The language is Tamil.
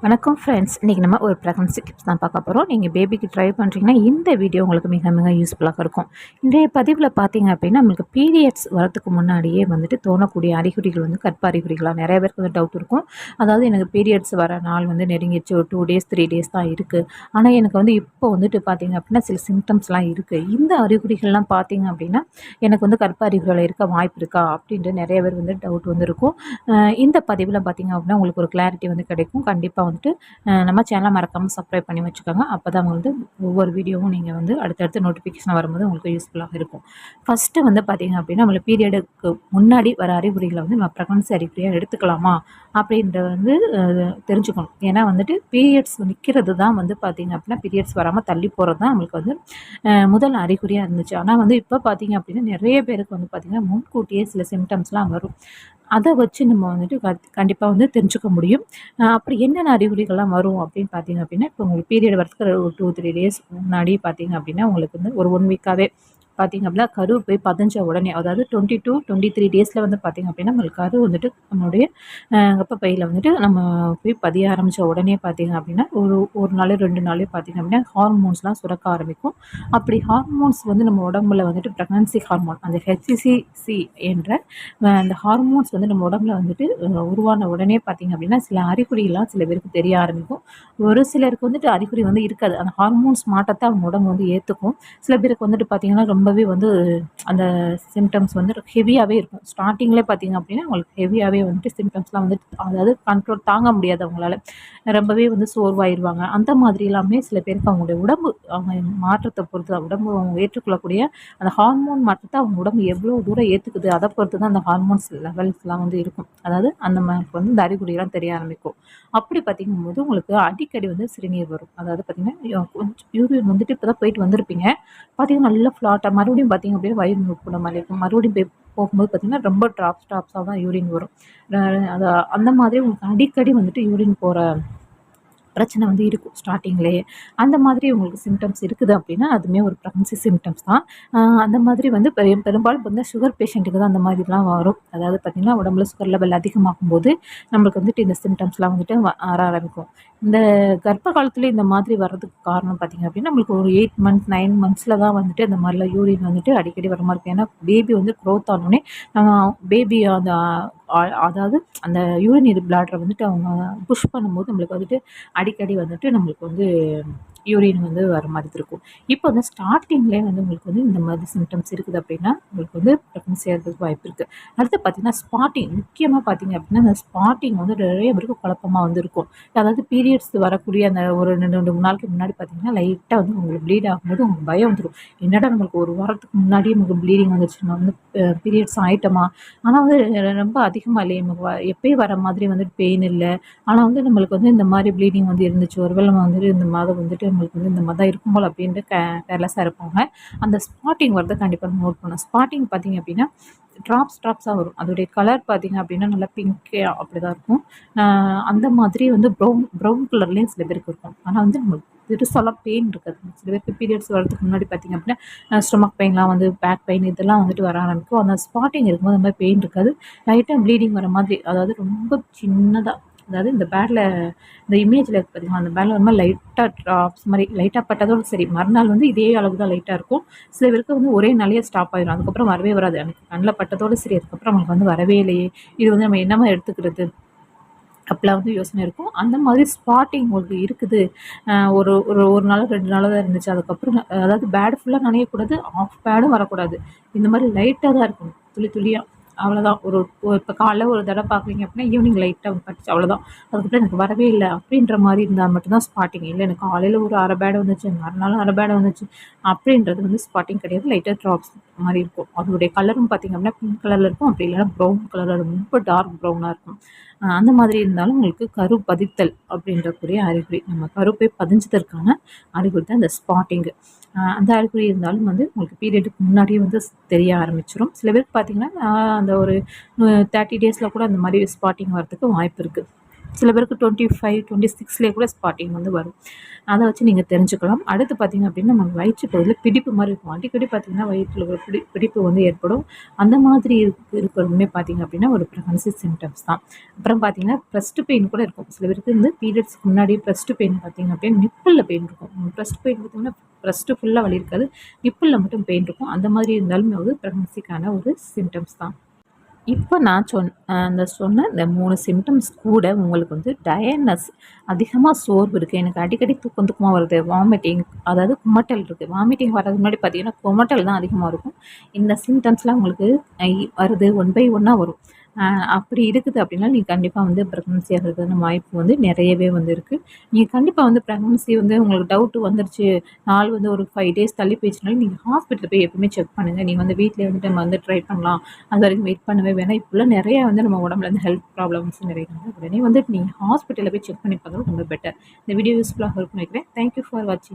வணக்கம் ஃப்ரெண்ட்ஸ். இன்றைக்கி நம்ம ஒரு ப்ரெக்னன்சி டிப்ஸ் தான் பார்க்க போகிறோம். நீங்கள் பேபிக்கு ட்ரை பண்ணுறீங்கன்னா இந்த வீடியோ உங்களுக்கு மிக மிக யூஸ்ஃபுல்லாக இருக்கும். இன்றைய பதிவில் பார்த்தீங்க அப்படின்னா நம்மளுக்கு பீரியட்ஸ் வரத்துக்கு முன்னாடியே தோணக்கூடிய அறிகுறிகள் கற்ப அறிகுறிகளாக நிறைய பேருக்கு டவுட் இருக்கும். அதாவது எனக்கு பீரியட்ஸ் வர நாள் நெருங்கிடுச்சு, ஒரு 2 டேஸ் 3 டேஸ் தான் இருக்குது. ஆனால் எனக்கு இப்போ பார்த்தீங்க அப்படின்னா சில சிம்டம்ஸ்லாம் இருக்குது. இந்த அறிகுறிகள்லாம் பார்த்தீங்க அப்படின்னா எனக்கு கற்ப அறிகுறிகள் இருக்க வாய்ப்பு இருக்கா அப்படின்ட்டு நிறைய பேர் டவுட் இருக்கும். இந்த பதிவில் பார்த்தீங்க அப்படின்னா உங்களுக்கு ஒரு கிளாரிட்டி கிடைக்கும். கண்டிப்பாக நம்ம சேனலை மறக்காமல் சப்ஸ்கிரைப் பண்ணி வச்சுக்கோங்க. அப்போ தான் ஒவ்வொரு வீடியோவும் நீங்கள் அடுத்தடுத்து நோட்டிஃபிகேஷன் வரும்போது உங்களுக்கு யூஸ்ஃபுல்லாக இருக்கும். ஃபஸ்ட்டு பார்த்தீங்க அப்படின்னா நம்மளுக்கு பீரியடுக்கு முன்னாடி வர அறிகுறிகளை நம்ம ப்ரெக்னன்சி அறிகுறியாக எடுத்துக்கலாமா அப்படின்ற தெரிஞ்சுக்கணும். ஏன்னா பீரியட்ஸ் நிற்கிறது தான் பார்த்தீங்க அப்படின்னா பீரியட்ஸ் வராமல் தள்ளி போகிறது தான் நம்மளுக்கு முதல் அறிகுறியாக இருந்துச்சு. ஆனால் இப்போ பார்த்தீங்க அப்படின்னா நிறைய பேருக்கு பார்த்தீங்கன்னா முன்கூட்டியே சில சிம்டம்ஸ்லாம் வரும். அதை வச்சு நம்ம கண்டிப்பாக தெரிஞ்சுக்க முடியும். அப்படி என்னென்ன அறிகுறிகள்லாம் வரும் அப்படின்னு பார்த்தீங்க அப்படின்னா, இப்போ உங்களுக்கு பீரியட் வரதுக்கு ஒரு 2, 3 டேஸ் முன்னாடி பார்த்தீங்க அப்படின்னா உங்களுக்கு ஒரு 1 வீக்காகவே பார்த்தீங்க அப்படின்னா கரு போய் பதிஞ்ச உடனே, அதாவது 22, 23 டேஸில் பார்த்தீங்க அப்படின்னா நம்மளுக்கு கரு நம்மளுடைய கர்ப்பப்பையில் நம்ம போய் பதிய ஆரம்பித்த உடனே பார்த்தீங்க அப்படின்னா ஒரு நாள் 2 நாளே பார்த்தீங்க அப்படின்னா ஹார்மோன்ஸ்லாம் சுரக்க ஆரம்பிக்கும். அப்படி ஹார்மோன்ஸ் நம்ம உடம்புல ப்ரெக்னன்சி ஹார்மோன், அந்த ஹெச்சிசிசி என்ற அந்த ஹார்மோன்ஸ் நம்ம உடம்புல உருவான உடனே பார்த்தீங்க அப்படின்னா சில அறிகுறிலாம் சில பேருக்கு தெரிய ஆரம்பிக்கும். ஒரு சிலருக்கு அறிகுறி இருக்காது. அந்த ஹார்மோன்ஸ் மாற்றத்தை அவங்க உடம்பு ஏற்றுக்கும். சில பேருக்கு பார்த்தீங்கன்னா ரொம்பவே அந்த சிம்டம்ஸ் ஹெவியாகவே இருக்கும். ஸ்டார்டிங்லேயே பார்த்தீங்க அப்படின்னா அவங்களுக்கு ஹெவியாகவே சிம்டம்ஸ்லாம் அதாவது கண்ட்ரோல் தாங்க முடியாது அவங்களால. ரொம்பவே சோர்வாயிருவாங்க. அந்த மாதிரி எல்லாமே சில பேருக்கு அவங்களுடைய உடம்பு அவங்க மாற்றத்தை பொறுத்து, உடம்பு அவங்க ஏற்றுக்கொள்ளக்கூடிய அந்த ஹார்மோன் மாற்றத்தை அவங்க உடம்பு எவ்வளோ தூரம் ஏற்றுக்குது அதை பொறுத்து தான் அந்த ஹார்மோன்ஸ் லெவல்ஸ்லாம் இருக்கும். அதாவது அந்த மாதிரி இந்த அறிகுறிலாம் தெரிய ஆரம்பிக்கும். அப்படி பார்த்திங்கும்போது உங்களுக்கு அடிக்கடி சிறுநீர் வரும். அதாவது பார்த்திங்கன்னா கொஞ்சம் யூரின் இப்போ தான் போயிட்டு வந்திருப்பீங்க. பார்த்திங்கன்னா நல்லா ஃப்ளாட்டாக மறுபடியும் பார்த்திங்க அப்படின்னா வயிறு நோக்கின மாதிரி இருக்கும். மறுபடியும் போய் போகும்போது பார்த்திங்கன்னா ரொம்ப ட்ராப்ஸாக தான் யூரின் வரும். அது அந்த மாதிரி உங்களுக்கு அடிக்கடி யூரின் போகிற பிரச்சனை இருக்கும் ஸ்டார்டிங்லேயே. அந்த மாதிரி உங்களுக்கு சிம்டம்ஸ் இருக்குது அப்படின்னா அதுவுமே ஒரு ப்ரெக்னன்சி சிம்டம்ஸ் தான். அந்த மாதிரி பெரும்பாலும் சுகர் பேஷண்ட்டுக்கு தான் அந்த மாதிரிலாம் வரும். அதாவது பார்த்திங்கன்னா உடம்புல சுகர் லெவல் அதிகமாகும்போது நம்மளுக்கு இந்த சிம்டம்ஸ்லாம் வர ஆரம்பிக்கும். இந்த கர்ப்ப காலத்தில் இந்த மாதிரி வர்றதுக்கு காரணம் பார்த்திங்க அப்படின்னா நம்மளுக்கு ஒரு 8 மந்த்ஸ் 9 மந்த்ஸில் தான் இந்த மாதிரிலாம் யூரின் அடிக்கடி வர மாதிரி இருக்கும். ஏன்னா பேபி க்ரோத் ஆனோடனே நம்ம பேபி அதாவது அந்த யூரினரி பிளாடரை அவங்க புஷ் பண்ணும்போது நம்மளுக்கு அடிக்கடி நம்மளுக்கு யூரின் வர மாதிரி இருக்கும். இப்போ ஸ்டார்டிங்லேயே உங்களுக்கு இந்த மாதிரி சிம்டம்ஸ் இருக்குது அப்படின்னா உங்களுக்கு ப்ரெக்னன்சி ஆகிறதுக்கு வாய்ப்பு இருக்குது. அடுத்து பார்த்தீங்கன்னா ஸ்பாட்டிங், முக்கியமாக பார்த்தீங்க அப்படின்னா அந்த ஸ்பாட்டிங் நிறைய பேருக்கு குழப்பமாக இருக்கும். அதாவது பீரியட்ஸ் வரக்கூடிய அந்த ஒரு 2 நாளுக்கு முன்னாடி பார்த்தீங்கன்னா லைட்டாக உங்களுக்கு ப்ளீட் ஆகும்போது உங்களுக்கு பயம் வந்துடும். என்னடா நம்மளுக்கு ஒரு வாரத்துக்கு முன்னாடியே நமக்கு ப்ளீடிங் வந்துச்சு, நம்ம பீரியட்ஸ் ஆகிட்டோமா, ஆனால் ரொம்ப அதிகமாக இல்லையே, நமக்கு எப்பயும் வர மாதிரி பெயின் இல்லை, ஆனால் நம்மளுக்கு இந்த மாதிரி ப்ளீடிங் இருந்துச்சு, ஒருவேளை நம்ம இந்த மாதம் நம்மளுக்கு இந்த மாதிரி தான் இருக்கும் போல் அப்படின்ட்டு கேர்லெஸ்ஸாக இருப்பாங்க. அந்த ஸ்பாட்டிங் வரதை கண்டிப்பாக நோட் பண்ணணும். ஸ்பாட்டிங் பார்த்தீங்க அப்படின்னா ட்ராப்ஸாக வரும். அதோடைய கலர் பார்த்தீங்க அப்படின்னா நல்லா பிங்க்கே அப்படி தான் இருக்கும். அந்த மாதிரி ப்ரௌன் கலர்லேயும் சில பேருக்கு இருக்கும். ஆனால் நம்மளுக்கு பெருசாலாம் பெயின் இருக்காது. சில பேருக்கு பீரியட்ஸ் வரதுக்கு முன்னாடி பார்த்தீங்க அப்படின்னா ஸ்டொமக் பெயின்லாம் பேக் பெயின் இதெல்லாம் வர ஆரம்பிக்கும். அந்த ஸ்பாட்டிங் இருக்கும்போது அந்த மாதிரி பெயின் இருக்காது. லைட்டாக ப்ளீடிங் வர மாதிரி, அதாவது ரொம்ப சின்னதாக, அதாவது இந்த இந்த இமேஜில் பார்த்தீங்கன்னா அந்த பேடில் ரொம்ப லைட்டாக ட்ராப்ஸ் மாதிரி லைட்டாக பட்டதோடு சரி, மறுநாள் இதே அளவு தான் லைட்டாக இருக்கும். சில பேருக்கு ஒரே நாளையே ஸ்டாப் ஆயிடும். அதுக்கப்புறம் வரவே வராது. எனக்கு கண்ணில் பட்டதோடு சரி, அதுக்கப்புறம் அவங்களுக்கு வரவே இல்லையே, இது நம்ம என்னமா எடுத்துக்கிறது அப்போலாம் யோசனை இருக்கும். அந்த மாதிரி ஸ்பாட்டிங் உங்களுக்கு இருக்குது. ஒரு ஒரு நாளோ 2 நாளோ தான் இருந்துச்சு. அதுக்கப்புறம் அதாவது பேடு ஃபுல்லாக நனையக்கூடாது, ஆஃப் பேடும் வரக்கூடாது. இந்த மாதிரி லைட்டாக தான் இருக்கணும், துளி துளியாக, அவ்வளோதான். இப்போ காலைல ஒரு தடவை பார்க்குறீங்க அப்படின்னா ஈவினிங் லைட்டாக பட்டுச்சு, அவ்வளோதான். அதுக்கப்புறம் எனக்கு வரவே இல்லை அப்படின்ற மாதிரி இருந்தால் மட்டும்தான் ஸ்பாட்டிங். இல்லை எனக்கு காலையில் ஒரு அரை பேடு வந்துச்சு, மறுநாளும் அரை பேடு வந்துச்சு அப்படின்றது ஸ்பாட்டிங் கிடையாது. லைட்டாக ட்ராப்ஸ் மாதிரி இருக்கும். அதோடைய கலரும் பார்த்திங்க அப்படின்னா பிங்க் கலரில் இருக்கும், அப்படி இல்லைன்னா ப்ரௌன் கலரில் ரொம்ப டார்க் ப்ரௌனாக இருக்கும். அந்த மாதிரி இருந்தாலும் உங்களுக்கு கரு பதித்தல் அப்படின்றக்கூடிய அறிகுறி, நம்ம கருப்பை பதிஞ்சதற்கான அறிகுறி தான் இந்த ஸ்பாட்டிங்கு. அந்த அறிகுறி இருந்தாலும் உங்களுக்கு பீரியடுக்கு முன்னாடியே தெரிய ஆரம்பிச்சிடும். சில பேருக்கு பார்த்திங்கன்னா அந்த ஒரு 30 டேஸில் கூட அந்த மாதிரி ஸ்பாட்டிங் வரதுக்கு வாய்ப்பு இருக்குது. சில பேருக்கு 25, 26லேயே கூட ஸ்பாட்டிங் வந்து வரும். அதை வச்சு நீங்கள் தெரிஞ்சுக்கலாம். அடுத்து பார்த்தீங்க அப்படின்னா, நம்ம வயிற்று பகுதியில் பிடிப்பு மாதிரி இருக்கும். அடிக்கடி பார்த்தீங்கன்னா வயிற்றில் ஒரு பிடிப்பு வந்து ஏற்படும். அந்த மாதிரி இருக்கிறதுமே பார்த்தீங்க அப்படின்னா ஒரு ப்ரெக்னன்சி சிம்டம்ஸ் தான். அப்புறம் பார்த்தீங்கன்னா பிரஸ்ட் பெயின் கூட இருக்கும். சில பேருக்கு வந்து பீரியட்ஸ்க்கு முன்னாடி பிரஸ்ட் பெயின் பார்த்தீங்க அப்படின்னா நிப்பிளில் பெயின் இருக்கும். பிரஸ்ட் பெயின் பார்த்தீங்கன்னா பிரஸ்ட்டு ஃபுல்லாக வலி இருக்காது, நிப்பிளில் மட்டும் பெயின் இருக்கும். அந்த மாதிரி இருந்தாலுமே வந்து ப்ரெக்னன்சிக்கான ஒரு சிம்டம்ஸ் தான். இப்போ நான் சொன்ன இந்த 3 சிம்டம்ஸ் கூட உங்களுக்கு வந்து டயர்ட்னஸ், அதிகமாக சோர்வு இருக்குது, எனக்கு அடிக்கடி தூக்கம் தூக்கமாக வருது, வாமிட்டிங், அதாவது குமட்டல் இருக்குது. வாமிட்டிங் வர்றதுக்கு முன்னாடி பார்த்தீங்கன்னா குமட்டல் தான் அதிகமாக இருக்கும். இந்த சிம்டம்ஸ்லாம் உங்களுக்கு வருது, ஒன் பை ஒன்னாக வரும். அப்படி இருக்குது அப்படின்னா நீங்கள் கண்டிப்பாக வந்து ப்ரெக்னன்சி ஆகிறதுக்கான வாய்ப்பு வந்து நிறையவே வந்து இருக்குது. நீங்கள் கண்டிப்பாக வந்து ப்ரெக்னன்சி வந்து உங்களுக்கு டவுட்டு வந்துருச்சு, நாள் வந்து ஒரு 5 டேஸ் தள்ளி போயிடுச்சுனாலும் நீங்கள் ஹாஸ்பிட்டலில் போய் எப்பவுமே செக் பண்ணுங்கள். நீங்கள் வந்து வீட்டிலே வந்துட்டு நம்ம வந்து ட்ரை பண்ணலாம், அது வரைக்கும் வெயிட் பண்ணவே வேணாம். இப்போலாம் நிறைய வந்து நம்ம உடம்புல வந்து ஹெல்த் ப்ராப்ளம்ஸ் நிறைய இருக்குது. உடனே வந்துட்டு நீங்கள் ஹாஸ்பிட்டலில் போய் செக் பண்ணி பார்க்குறது ரொம்ப பெட்டர். இந்த வீடியோ யூஸ்ஃபுல்லாக இருக்கும்னு நினைக்கிறேன். தேங்க்யூ ஃபார் வாட்சிங்.